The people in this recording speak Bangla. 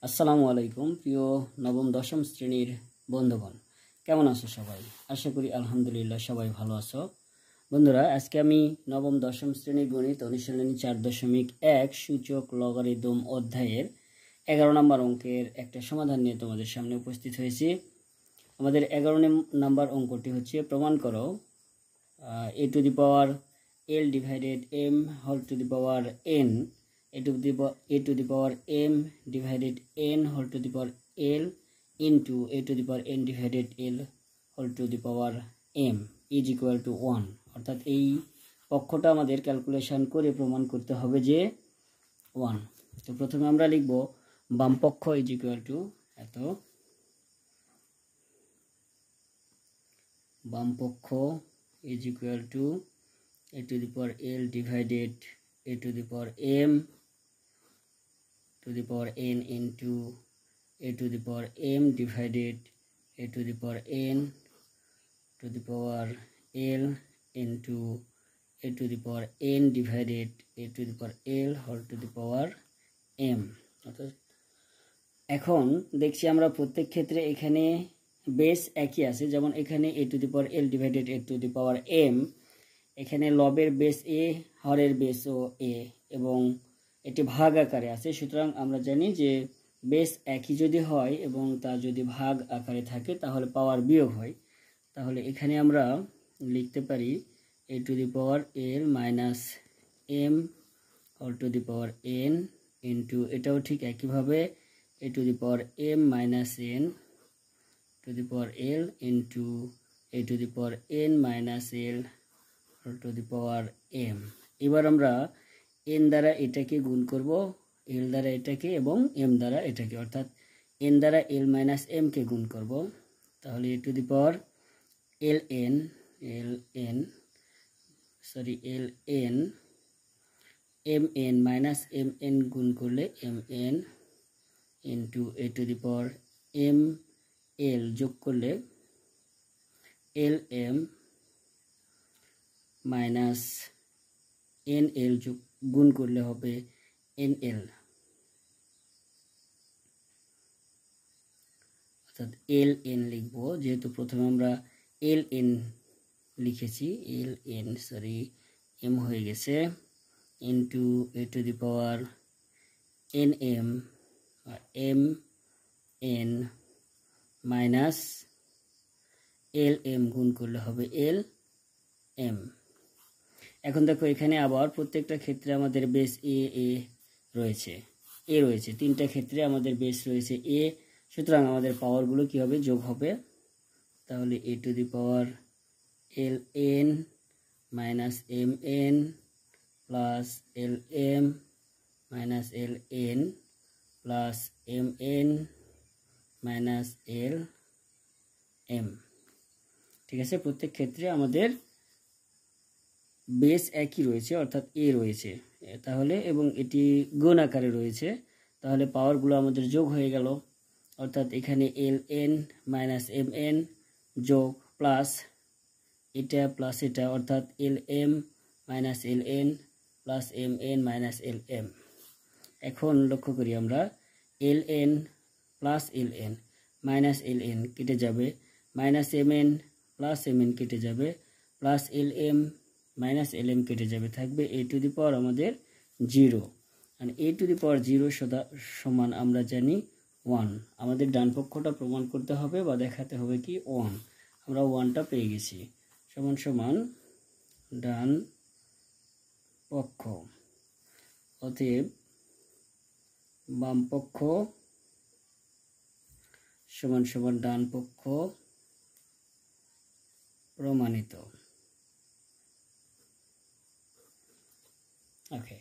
আসসালামু আলাইকুম প্রিয় নবম দশম শ্রেণীর বন্ধুগণ, কেমন আছো সবাই? আশা করি আলহামদুলিল্লাহ সবাই ভালো আছো। বন্ধুরা, আজকে আমি নবম দশম শ্রেণীর গণিত অনুশীলনী 4.1 সূচক লগারিদম অধ্যায়ের 11 নম্বর অঙ্কের একটা সমাধান নিয়ে তোমাদের সামনে উপস্থিত হয়েছি। আমাদের 11 নম্বর অঙ্কটি হচ্ছে, প্রমাণ করো a to the power l divided m whole to the power n a to the power m divided n whole to the power l into a to the power n divided l whole to the power m is equal to 1। অর্থাৎ এই পক্ষটা আমাদের ক্যালকুলেশন করে প্রমাণ করতে হবে যে 1। তো প্রথমে আমরা লিখব বাম পক্ষ is equal to এত, বাম পক্ষ is equal to a to the power l divided a to the power m to the power n into a to the power m divided a to the power n to the power l into a to the power n divided a to the power l whole to the power m। এখন দেখছি আমরা প্রত্যেক ক্ষেত্রে এখানে বেস একই আছে, যেমন এখানে a to the power l divided a to the power m, এখানে লবের বেস a, হরের বেসও a এবং এটি ভাগ আকারে আছে। সুতরাং আমরা জানি যে বেস একই যদি হয় এবং তা যদি ভাগ আকারে থাকে তাহলে পাওয়ার বিয়োগ হয়। তাহলে এখানে আমরা লিখতে পারি a to the power l minus m all to the power n into, এটাও ঠিক একইভাবে a to the power m minus n to the power l into a to the power n minus l all to the power m। এবার আমরা n দ্বারা এটাকে গুণ করব, l দ্বারা এটাকে এবং m দ্বারা এটাকে, অর্থাৎ n দ্বারা l minus m কে গুণ করব। তাহলে a to the power ln mn minus mn গুণ করলে mn into a to the power ml যোগ করলে lm minus nl গুণ করলে হবে nl, অর্থাৎ ln লিখব, যেহেতু প্রথমে আমরা ln লিখেছি, m হয়ে গেছে, into a to the power nm mn minus lm গুণ করলে হবে lm। এখন দেখো এখানে আবার প্রত্যেকটা ক্ষেত্রে আমাদের বেস a রয়েছে, তিনটা ক্ষেত্রে আমাদের বেস রয়েছে a, সুতরাং আমাদের পাওয়ারগুলো কি হবে, যোগ হবে। তাহলে a to the power ln minus mn plus lm minus ln plus mn minus lm। ঠিক আছে, প্রত্যেক ক্ষেত্রে আমাদের বেস একই রয়েছে, অর্থাৎ a রয়েছে তাহলে, এবং এটি গুণ আকারে রয়েছে, তাহলে পাওয়ারগুলো আমাদের যোগ হয়ে গেল। অর্থাৎ এখানে ln মাইনাস mn যোগ প্লাস এটা প্লাস এটা, অর্থাৎ lm minus ln plus mn minus lm। এখন লক্ষ্য করি আমরা ln plus ln minus ln কেটে যাবে, মাইনাস mn প্লাস mn কেটে যাবে, প্লাস lm মাইনাস lm কেটে যাবে, থাকবে a to the power আমাদের 0। আর a to the power 0 সমান আমরা জানি 1। আমাদের ডান পক্ষটা প্রমাণ করতে হবে বা দেখাতে হবে কি 1। আমরা 1টা পেয়ে গেছি, সমান সমান ডান পক্ষ, অতএব বাম পক্ষ সমান সমান ডান পক্ষ প্রমাণিত। ওকে।